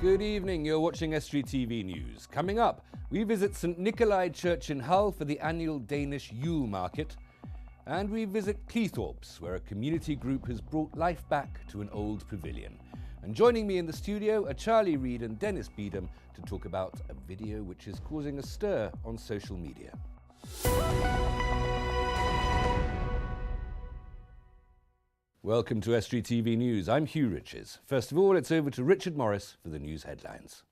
Good evening, you're watching Estuary TV News. Coming up, we visit St Nicolai Church in Hull for the annual Danish Yule Market. And we visit Cleethorpes, where a community group has brought life back to an old pavilion. And joining me in the studio are Charlie Reid and Dennis Beedham to talk about a video which is causing a stir on social media. Welcome to Estuary TV News. I'm Hugh Riches. First of all, it's over to Richard Morris for the news headlines.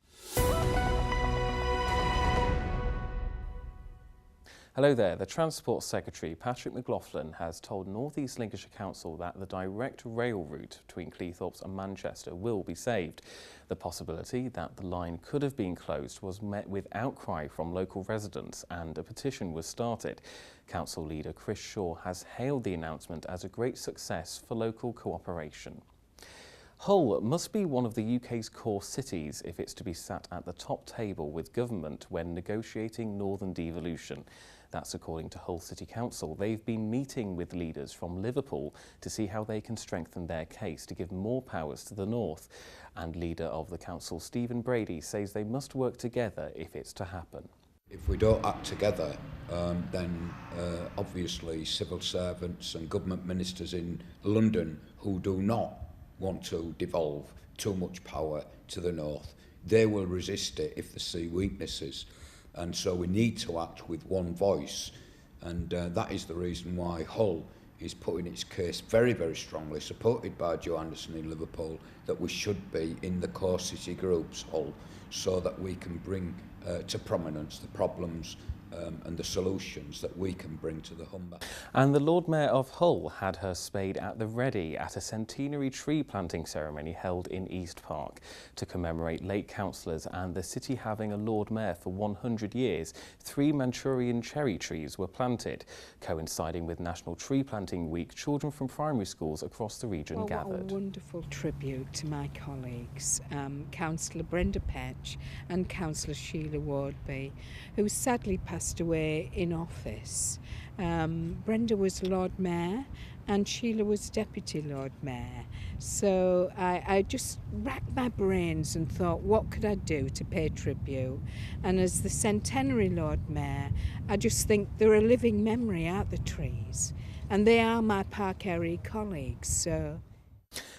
Hello there. The Transport Secretary, Patrick McLaughlin, has told North East Lincolnshire Council that the direct rail route between Cleethorpes and Manchester will be saved. The possibility that the line could have been closed was met with outcry from local residents and a petition was started. Council leader Chris Shaw has hailed the announcement as a great success for local cooperation. Hull must be one of the UK's core cities if it's to be sat at the top table with government when negotiating northern devolution. That's according to Hull City Council. They've been meeting with leaders from Liverpool to see how they can strengthen their case to give more powers to the north. And leader of the council, Stephen Brady, says they must work together if it's to happen. If we don't act together, then obviously civil servants and government ministers in London who do not want to devolve too much power to the north, they will resist it if they see weaknesses. And so we need to act with one voice, and that is the reason why Hull is putting its case very, very strongly, supported by Joe Anderson in Liverpool, that we should be in the core city groups, Hull, so that we can bring to prominence the problems and the solutions that we can bring to the Humber. And the Lord Mayor of Hull had her spade at the ready at a centenary tree planting ceremony held in East Park. To commemorate late councillors and the city having a Lord Mayor for 100 years, 3 Manchurian cherry trees were planted. Coinciding with National Tree Planting Week, children from primary schools across the region gathered. What a wonderful tribute to my colleagues, Councillor Brenda Petch and Councillor Sheila Wardby, who sadly passed away in office. Brenda was Lord Mayor and Sheila was Deputy Lord Mayor. So I just racked my brains and thought, what could I do to pay tribute? And as the centenary Lord Mayor, I just think they're a living memory, aren't the trees? And they are my Park area colleagues, so...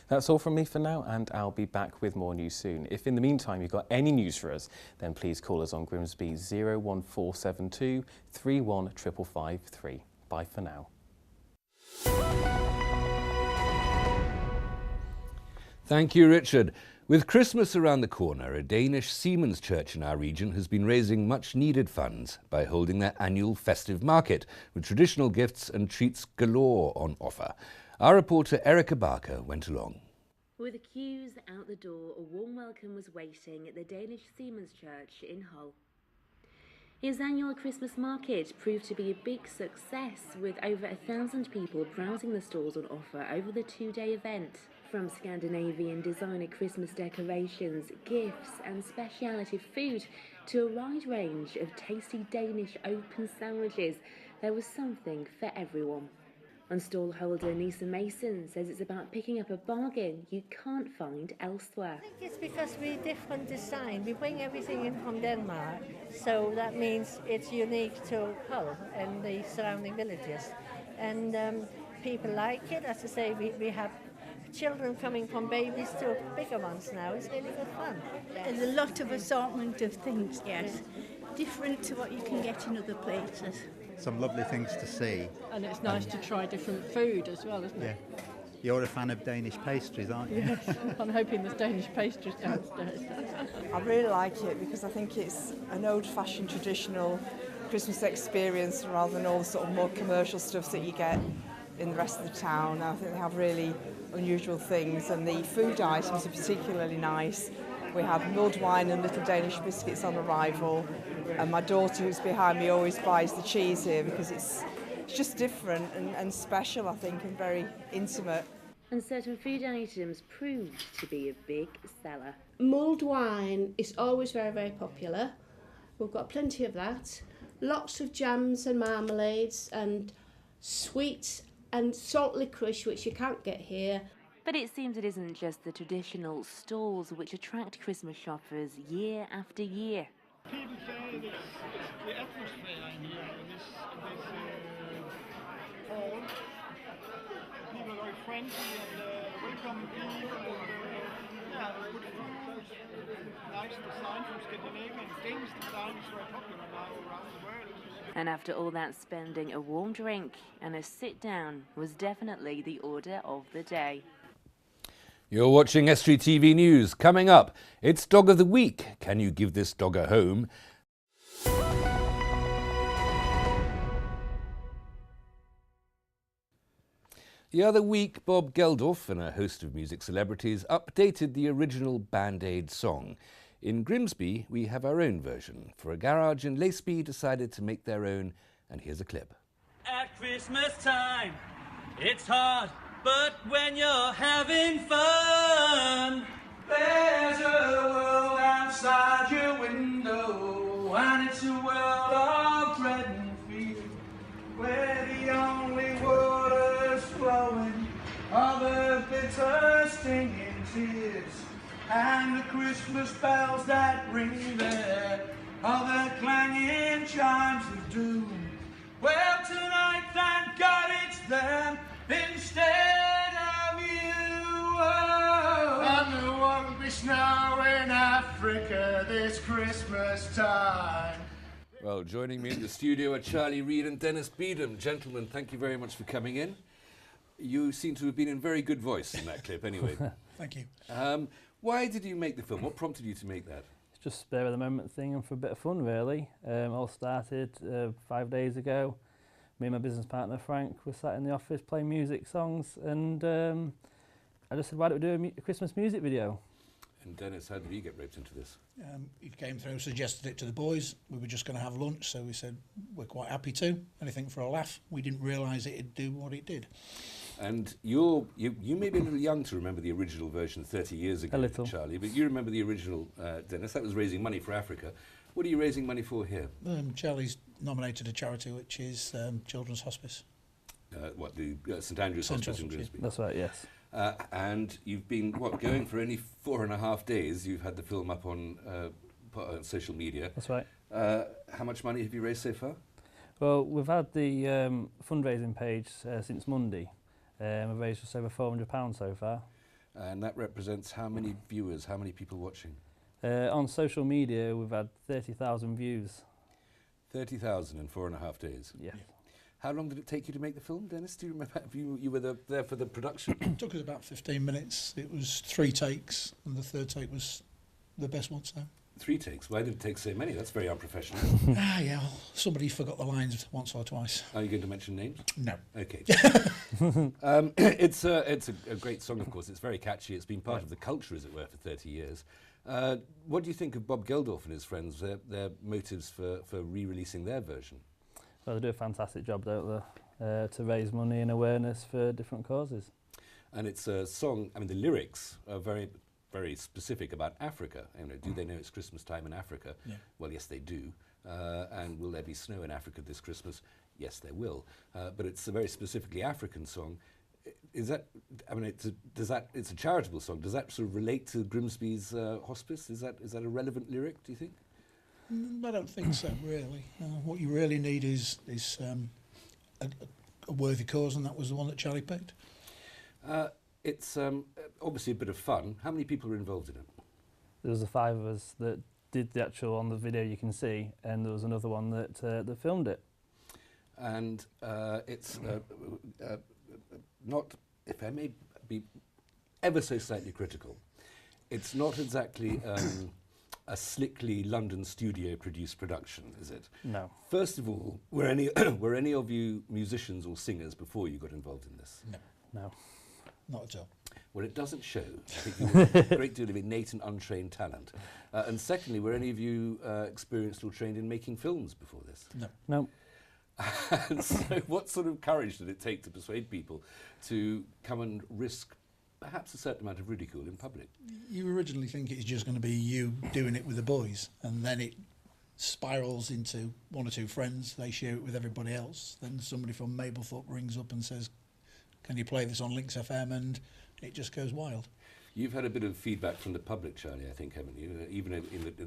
That's all from me for now, and I'll be back with more news soon. If in the meantime you've got any news for us, then please call us on Grimsby 01472 3155553. Bye for now. Thank you, Richard. With Christmas around the corner, a Danish seamen's church in our region has been raising much-needed funds by holding their annual festive market, with traditional gifts and treats galore on offer. Our reporter Erica Barker went along. With the queues out the door, a warm welcome was waiting at the Danish Seamen's Church in Hull. His annual Christmas market proved to be a big success, with over 1,000 people browsing the stalls on offer over the 2-day event. From Scandinavian designer Christmas decorations, gifts and speciality food to a wide range of tasty Danish open sandwiches, there was something for everyone. And stallholder Nisa Mason says it's about picking up a bargain you can't find elsewhere. I think it's because we're different design. We bring everything in from Denmark, so that means it's unique to Hull and the surrounding villages. And people like it. As I say, we have children coming from babies to bigger ones now. It's really good fun. There's a lot of assortment of things, yes. Different to what you can get in other places. Some lovely things to see. And it's nice to try different food as well, isn't it? Yeah. You're a fan of Danish pastries, aren't you? Yes, I'm hoping there's Danish pastries downstairs. I really like it because I think it's an old-fashioned traditional Christmas experience rather than all the sort of more commercial stuff that you get in the rest of the town. I think they have really unusual things, and the food items are particularly nice. We have mulled wine and little Danish biscuits on arrival, and my daughter, who's behind me, always buys the cheese here because it's just different and special, I think, and very intimate. And certain food items proved to be a big seller. Mulled wine is always very, very popular. We've got plenty of that. Lots of jams and marmalades and sweets and salt licorice, which you can't get here. But it seems it isn't just the traditional stalls which attract Christmas shoppers year after year. People say it's the atmosphere in here, in this hall. People are very friendly and welcome people and good food. Nice design from Scandinavia. Danish design is very popular now around the world. And after all that spending, a warm drink and a sit down was definitely the order of the day. You're watching Estuary TV News. Coming up, it's Dog of the Week. Can you give this dog a home? The other week, Bob Geldof and a host of music celebrities updated the original Band-Aid song. In Grimsby, we have our own version. For a garage in Laceby decided to make their own, and here's a clip. At Christmas time, it's hard, but when you're having fun, there's a world outside your window, and it's a world of dread and fear, where the only water's flowing are the bitter stinging tears, and the Christmas bells that ring there are the clanging chimes of doom. Well, tonight, thank God it's them instead of you. Oh. And there won't be snow in Africa this Christmas time. Well, joining me in the studio are Charlie Reid and Dennis Beedham. Gentlemen, thank you very much for coming in. You seem to have been in very good voice in that clip anyway. Thank you. Why did you make the film? What prompted you to make that? It's just spur of the moment thing and for a bit of fun really. All started 5 days ago. Me and my business partner Frank were sat in the office playing music songs, and I just said, why don't we do a Christmas music video? And Dennis, how did you get roped into this? He came through, suggested it to the boys. We were just going to have lunch, so we said we're quite happy to. Anything for a laugh. We didn't realise it'd do what it did. And you may be a little young to remember the original version 30 years ago, A little. Charlie, but you remember the original, Dennis. That was raising money for Africa. What are you raising money for here? Charlie's nominated a charity which is Children's Hospice. What, the St Andrew's Hospice in Grimsby? That's right, yes. And you've been, going for only 4.5 days. You've had the film up on social media. That's right. How much money have you raised so far? Well, we've had the fundraising page since Monday. We've raised just over £400 so far. And that represents how many viewers, how many people watching? On social media, we've had 30,000 views. 30,000 in 4.5 days? Yeah. How long did it take you to make the film, Dennis? Do you remember? You were there for the production? It took us about 15 minutes. It was 3 takes, and the third take was the best one, so. 3 takes? Why did it take so many? That's very unprofessional. Yeah, well, somebody forgot the lines once or twice. Are you going to mention names? No. Okay. It's a great song, of course. It's very catchy. It's been part of the culture, as it were, for 30 years. What do you think of Bob Geldof and his friends, their motives for re-releasing their version? Well, they do a fantastic job, don't they, to raise money and awareness for different causes. And it's a song, I mean, the lyrics are very, very specific about Africa. You know, do they know it's Christmas time in Africa? Yeah. Well, yes, they do. And will there be snow in Africa this Christmas? Yes, there will. But it's a very specifically African song. Is that, I mean, it's a charitable song. Does that sort of relate to Grimsby's hospice? Is that a relevant lyric, do you think? I don't think so, really. What you really need is a worthy cause, and that was the one that Charlie picked. It's obviously a bit of fun. How many people are involved in it? There was the 5 of us that did the actual, on the video you can see, and there was another one that filmed it. And it's not, if I may be ever so slightly critical, it's not exactly a slickly London studio-produced production, is it? No. First of all, were any of you musicians or singers before you got involved in this? No. No. Not at all. Well, it doesn't show. I think you have a great deal of innate and untrained talent. And secondly, were any of you experienced or trained in making films before this? No. No. And so what sort of courage did it take to persuade people to come and risk perhaps a certain amount of ridicule in public? You originally think it's just going to be you doing it with the boys, and then it spirals into 1 or 2 friends. They share it with everybody else. Then somebody from Mablethorpe rings up and says, can you play this on Links FM? And it just goes wild. You've had a bit of feedback from the public, Charlie, I think, haven't you? Even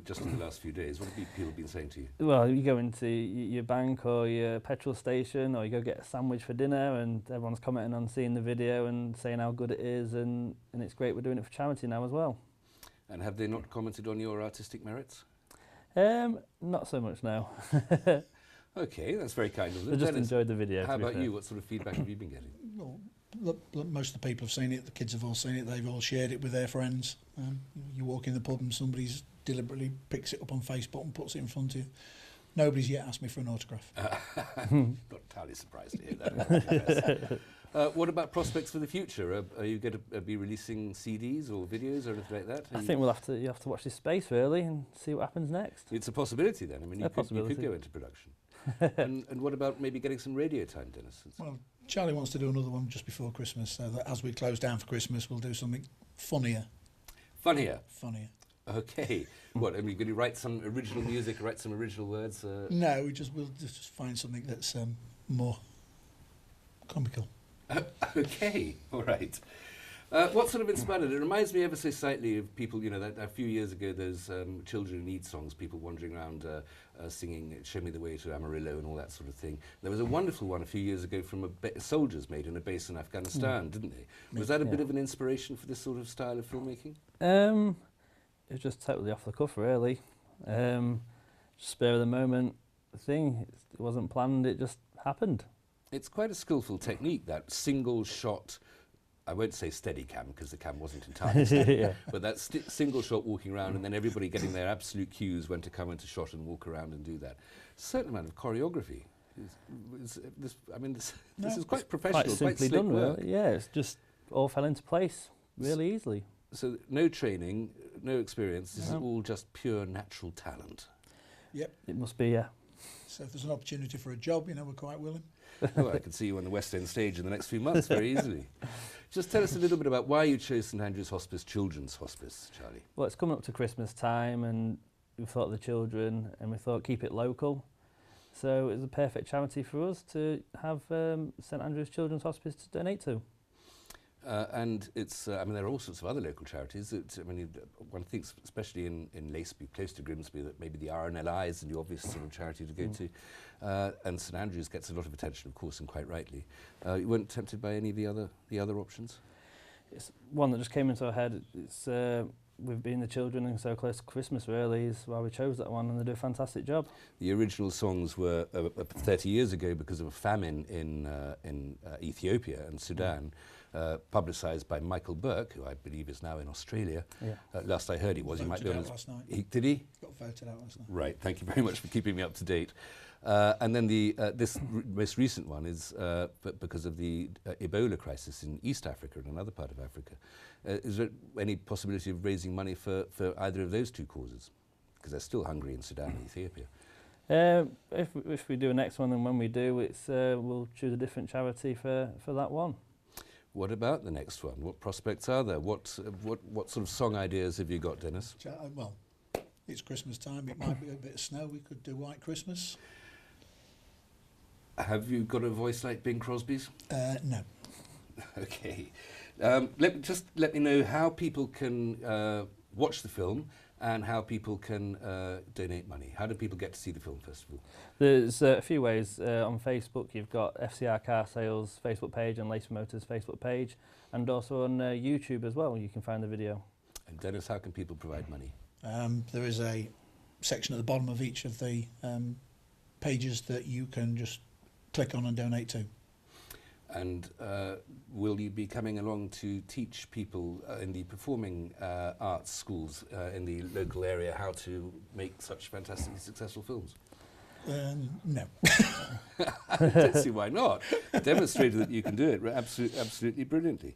just in the last few days. What have people been saying to you? Well, you go into your bank or your petrol station, or you go get a sandwich for dinner, and everyone's commenting on seeing the video and saying how good it is, and it's great we're doing it for charity now as well. And have they not commented on your artistic merits? Not so much now. Okay, that's very kind of them. They just enjoyed the video. How about you? What sort of feedback have you been getting? Well, look, most of the people have seen it, the kids have all seen it, they've all shared it with their friends. You walk in the pub and somebody's deliberately picks it up on Facebook and puts it in front of you. Nobody's yet asked me for an autograph. Not entirely surprised to hear that. What about prospects for the future? Are you going to be releasing CDs or videos or anything like that? I think you have to watch this space really and see what happens next. It's a possibility then. I mean, you could go into production. and what about maybe getting some radio time, Dennis? Well, Charlie wants to do another one just before Christmas, so that as we close down for Christmas, we'll do something funnier. Funnier? Funnier. Okay. What, are we going to write some original music, write some original words? No, we'll just find something that's more comical. Okay, all right. What sort of inspired it? It reminds me ever so slightly of people, you know, that a few years ago, those children in need songs, people wandering around singing Show Me the Way to Amarillo and all that sort of thing. There was a wonderful one a few years ago from soldiers made in a base in Afghanistan, didn't they? Was that a bit of an inspiration for this sort of style of filmmaking? It was just totally off the cuff, really. Just spur of the moment thing. It wasn't planned, it just happened. It's quite a skillful technique, that single shot. I won't say steady cam because the cam wasn't entirely steady, yeah. But that single shot walking around and then everybody getting their absolute cues when to come into shot and walk around and do that. Certain amount of choreography. This is quite professional, quite simply slick done, work. really. Yeah, it's just all fell into place really easily. So no training, no experience. This is all just pure natural talent. Yep. It must be, yeah. So if there's an opportunity for a job, you know, we're quite willing. Oh, I can see you on the West End stage in the next few months very easily. Just tell us a little bit about why you chose St Andrew's Hospice Children's Hospice, Charlie. Well, it's coming up to Christmas time and we thought of the children and we thought keep it local. So it was a perfect charity for us to have St Andrew's Children's Hospice to donate to. And it's, I mean, there are all sorts of other local charities. One thinks, especially in Laceby, close to Grimsby, that maybe the RNLI is the obvious sort of charity to go to. And St Andrews gets a lot of attention, of course, and quite rightly. You weren't tempted by any of the other options? It's one that just came into our head. It's with being the children and so close to Christmas, really, is why we chose that one, and they do a fantastic job. The original songs were 30 years ago because of a famine in Ethiopia and Sudan. Publicised by Michael Burke, who I believe is now in Australia. Yeah. Last I heard he was. He might be on last night. Did he? Got voted out last night. Right. Thank you very much for keeping me up to date. And then this most recent one is because of the Ebola crisis in East Africa and another part of Africa. Is there any possibility of raising money for either of those two causes? Because they're still hungry in Sudan and Ethiopia. If we do a next one, and when we do, it's we'll choose a different charity for that one. What about the next one? What prospects are there? What sort of song ideas have you got, Dennis? Well, it's Christmas time. It might be a bit of snow. We could do White Christmas. Have you got a voice like Bing Crosby's? No. Okay. Let me know how people can watch the film and how people can donate money. How do people get to see the film festival? There's a few ways. On Facebook, you've got FCR Car Sales Facebook page and Laceby Motors Facebook page, and also on YouTube as well. You can find the video. And Dennis, how can people provide money? There is a section at the bottom of each of the pages that you can just click on and donate to. And will you be coming along to teach people in the performing arts schools in the local area how to make such fantastically successful films? No. I don't see why not. Demonstrated that you can do it absolutely brilliantly.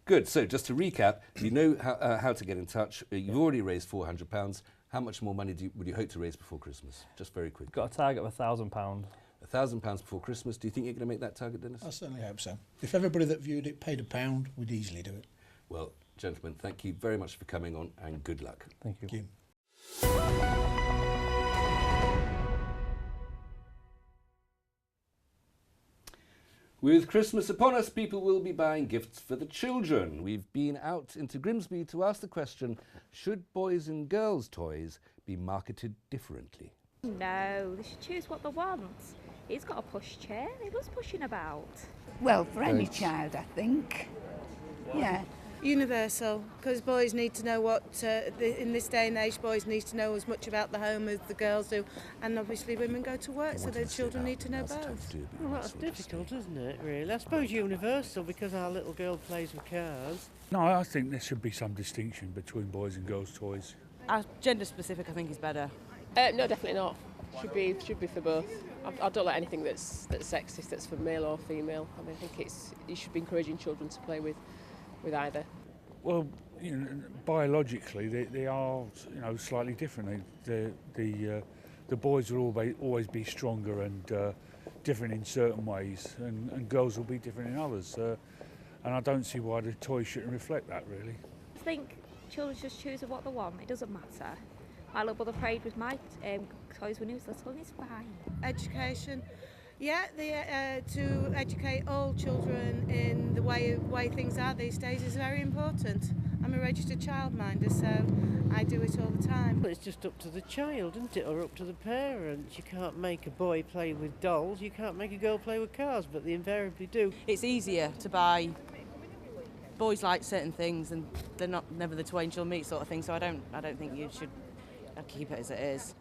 Good. So just to recap, you know how to get in touch. You've already raised £400. How much more money would you hope to raise before Christmas? Just very quickly. Got a target of £1,000. £1,000 before Christmas. Do you think you're going to make that target, Dennis? I certainly hope so. If everybody that viewed it paid £1, we'd easily do it. Well, gentlemen, thank you very much for coming on, and good luck. Thank you. Thank you. With Christmas upon us, people will be buying gifts for the children. We've been out into Grimsby to ask the question, should boys and girls' toys be marketed differently? No, they should choose what they want. He's got a push chair, he loves pushing about. Well, for any child, I think. Yeah. Universal, because boys need to know what, in this day and age, boys need to know as much about the home as the girls do, and obviously women go to work, so their children need to know both. Well, that's difficult, isn't it, really? I suppose universal, because our little girl plays with cars. No, I think there should be some distinction between boys and girls' toys. Gender specific, I think, is better. No, definitely not. Should be for both. I don't like anything that's sexist, that's for male or female. I mean, I think you should be encouraging children to play with either. Well, biologically they are slightly different. The boys will always be stronger and different in certain ways, and girls will be different in others. And I don't see why the toys shouldn't reflect that, really. I think children just choose what they want. It doesn't matter. My little brother played with my toys when he was little, and it's fine. Education. Yeah, to educate all children in the way things are these days is very important. I'm a registered childminder, so I do it all the time. Well, it's just up to the child, isn't it, or up to the parents. You can't make a boy play with dolls, you can't make a girl play with cars, but they invariably do. It's easier to buy. Boys like certain things, and they're never the twain shall meet sort of thing. So I don't think you should keep it as it is.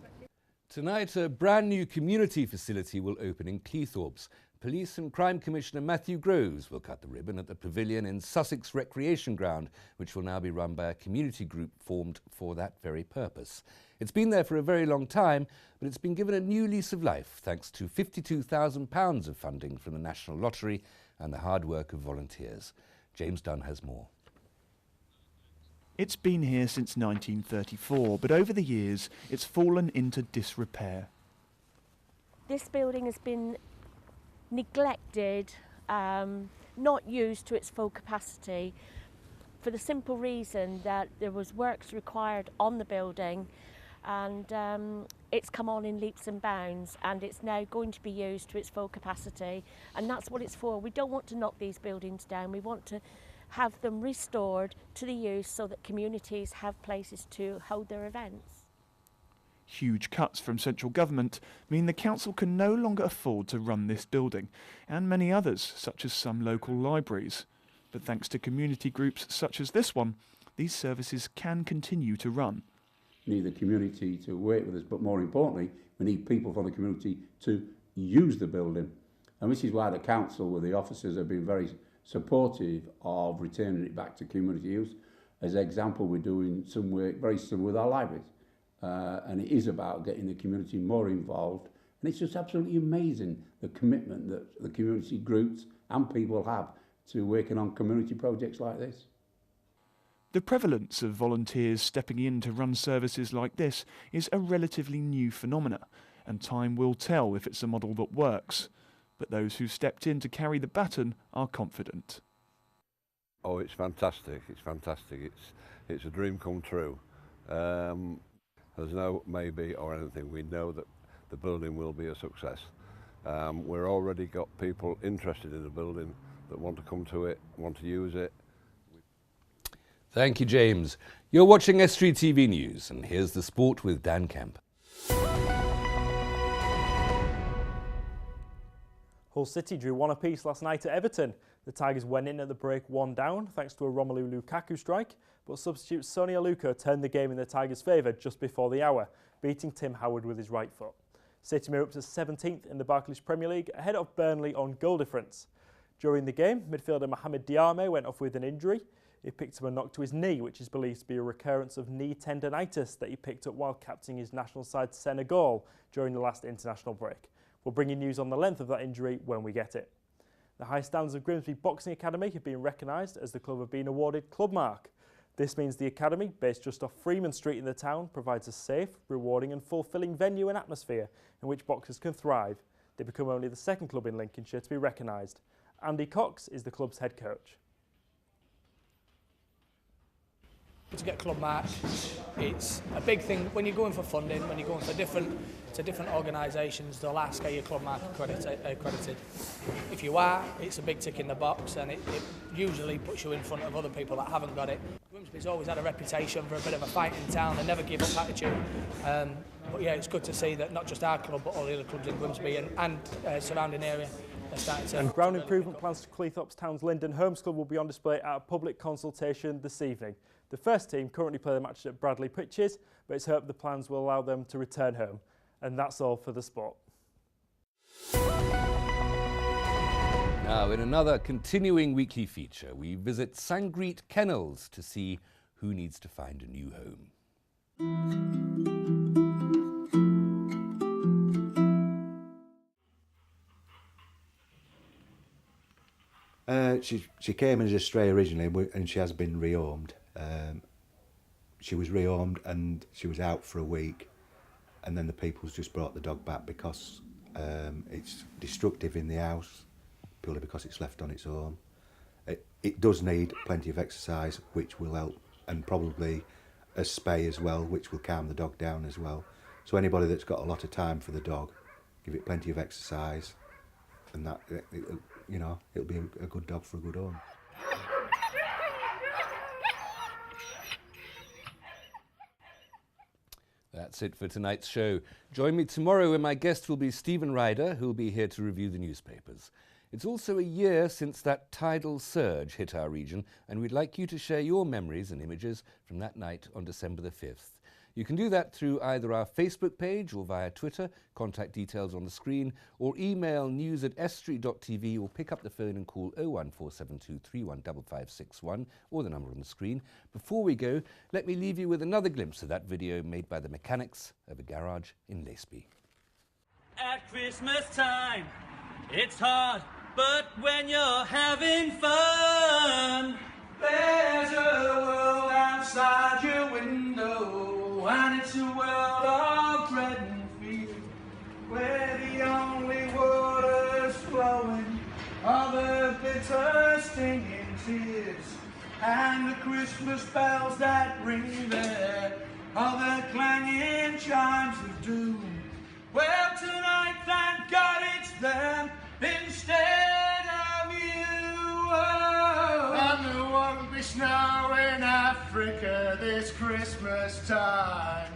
Tonight, a brand new community facility will open in Cleethorpes. Police and Crime Commissioner Matthew Groves will cut the ribbon at the pavilion in Sussex Recreation Ground, which will now be run by a community group formed for that very purpose. It's been there for a very long time, but it's been given a new lease of life thanks to £52,000 of funding from the National Lottery and the hard work of volunteers. James Dunn has more. It's been here since 1934, but over the years it's fallen into disrepair. This building has been neglected, not used to its full capacity, for the simple reason that there was works required on the building, and it's come on in leaps and bounds, and it's now going to be used to its full capacity, and that's what it's for. We don't want to knock these buildings down, we want to have them restored to the use so that communities have places to hold their events. Huge cuts from central government mean the council can no longer afford to run this building, and many others, such as some local libraries. But thanks to community groups such as this one, these services can continue to run. We need the community to work with us, but more importantly, we need people from the community to use the building. And this is why the council, with the officers, have been very supportive of returning it back to community use. As an example, we're doing some work very similar with our libraries. And it is about getting the community more involved. And it's just absolutely amazing the commitment that the community groups and people have to working on community projects like this. The prevalence of volunteers stepping in to run services like this is a relatively new phenomena, and time will tell if it's a model that works. But those who stepped in to carry the baton are confident. Oh, it's fantastic, it's fantastic. It's a dream come true. There's no maybe or anything. We know that the building will be a success. We've already got people interested in the building that want to come to it, want to use it. Thank you, James. You're watching Estuary TV News, and here's the sport with Dan Kemp. Hull City drew 1 apiece last night at Everton. The Tigers went in at the break 1 down thanks to a Romelu Lukaku strike, but substitute Sonny Aluko turned the game in the Tigers' favour just before the hour, beating Tim Howard with his right foot. City moved up to 17th in the Barclays Premier League, ahead of Burnley on goal difference. During the game, midfielder Mohamed Diame went off with an injury. He picked up a knock to his knee, which is believed to be a recurrence of knee tendonitis that he picked up while captaining his national side Senegal during the last international break. We'll bring you news on the length of that injury when we get it. The high standards of Grimsby Boxing Academy have been recognised as the club have been awarded Club Mark. This means the academy, based just off Freeman Street in the town, provides a safe, rewarding and fulfilling venue and atmosphere in which boxers can thrive. They become only the second club in Lincolnshire to be recognised. Andy Cox is the club's head coach. To get club match, it's a big thing when you're going for funding, when you're going for different organisations, they'll ask, are you club mark accredited? If you are, it's a big tick in the box, and it usually puts you in front of other people that haven't got it. Grimsby's always had a reputation for a bit of a fighting town, and never give up attitude. But yeah, it's good to see that not just our club, but all the other clubs in Grimsby and surrounding area are starting to... And ground improvement plans to Cleethorpes Town's Linden Homes Club will be on display at a public consultation this evening. The first team currently play the match at Bradley pitches, but it's hoped the plans will allow them to return home. And that's all for the sport. Now, in another continuing weekly feature, we visit Sangreet Kennels to see who needs to find a new home. She came as a stray originally, and she has been rehomed. She was rehomed and she was out for a week, and then the people's just brought the dog back because it's destructive in the house, purely because it's left on its own. It does need plenty of exercise, which will help, and probably a spay as well, which will calm the dog down as well. So anybody that's got a lot of time for the dog, give it plenty of exercise, and that, you know, it'll be a good dog for a good home. That's it for tonight's show. Join me tomorrow when my guest will be Stephen Ryder, who'll be here to review the newspapers. It's also a year since that tidal surge hit our region, and we'd like you to share your memories and images from that night on December the 5th. You can do that through either our Facebook page or via Twitter, contact details on the screen, or email news@estuary.tv, or pick up the phone and call 01472 315561 or the number on the screen. Before we go, let me leave you with another glimpse of that video made by the mechanics of a garage in Laceby. At Christmas time, it's hard, but when you're having fun, there's a world outside your window. And it's a world of bread and fear, where the only water's flowing are the bitter stinging tears, and the Christmas bells that ring there are the clanging chimes of doom. Well, tonight, thank God it's them instead of you. Oh. And there won't be snow in Africa this Christmas time.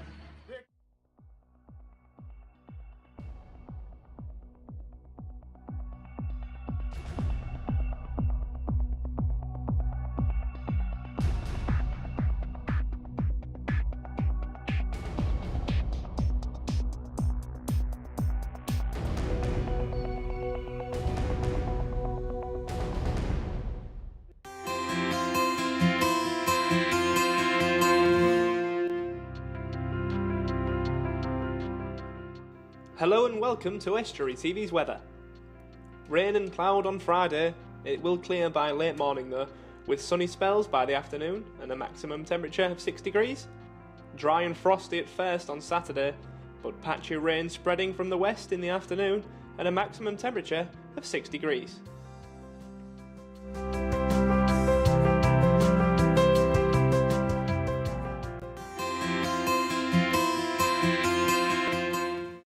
Hello and welcome to Estuary TV's weather. Rain and cloud on Friday. It will clear by late morning though, with sunny spells by the afternoon and a maximum temperature of 6 degrees. Dry and frosty at first on Saturday, but patchy rain spreading from the west in the afternoon and a maximum temperature of 6 degrees.